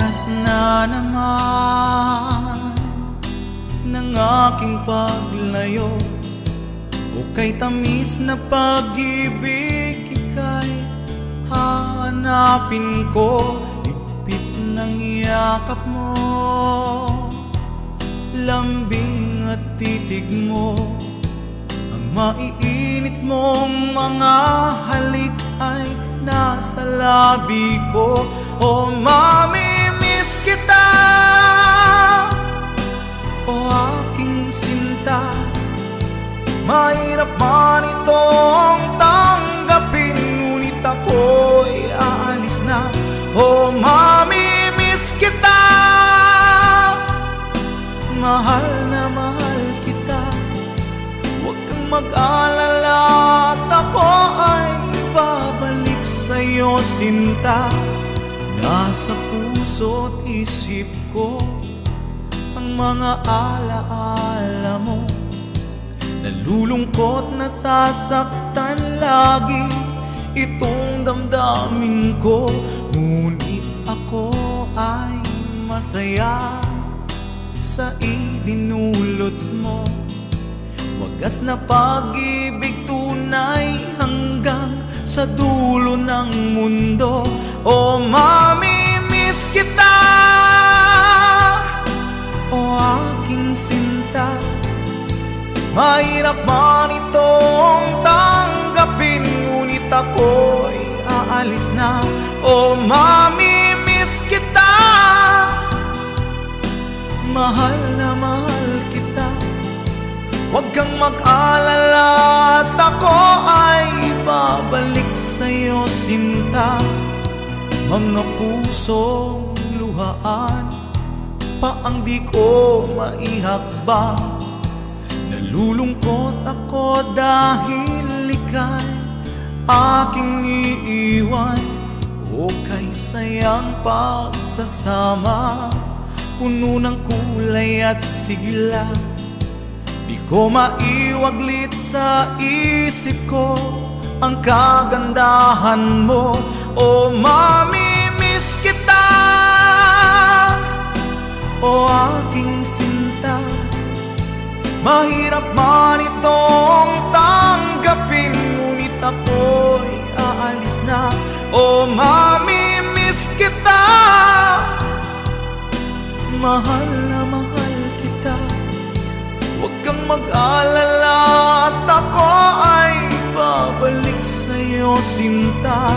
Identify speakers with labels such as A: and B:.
A: Oras na naman ng aking paglayo, o kay tamis na pag-ibig ika'y hahanapin ko. Higpit ng yakap mo, lambing at titig mo, ang maiinit mong mga halik ay nasa labi ko. O mamimiss kita, o aking sinta, mahirap man itong tanggapin, ngunit ako'y aalis na. O mamimiss kita, mahal na mahal kita, huwag kang mag-alala at ako ay babalik sa'yo, sinta. Nasa puso't isip ko ang mga alaala mo, nalulungkot, nasasaktan lagi itong damdamin ko, ngunit ako ay masaya sa idinulot mo. Wagas na pag-ibig, tunay hanggang sa dulo ng mundo. O mamimiss kita, o aking sinta, mahirap man itong tanggapin, ngunit ako'y aalis na. O mamimiss kita, mahal na mahal kita, huwag kang mag-alala at ako ay babalik sa'yo, sinta. Mga pusong luhaan pa ang di ko maihakbang, nalulungkot ako dahil ika'y aking iiwan. O kay sayang pagsasama, puno ng kulay at sigla, di ko maiwaglit sa isip ko ang kagandahan mo. O mamimiss kita, o aking sinta, mahirap man itong tanggapin, ngunit ako'y aalis na. O mamimiss kita, mahal na mahal kita, huwag kang mag-alala at ako ay babalik sa'yo, sinta.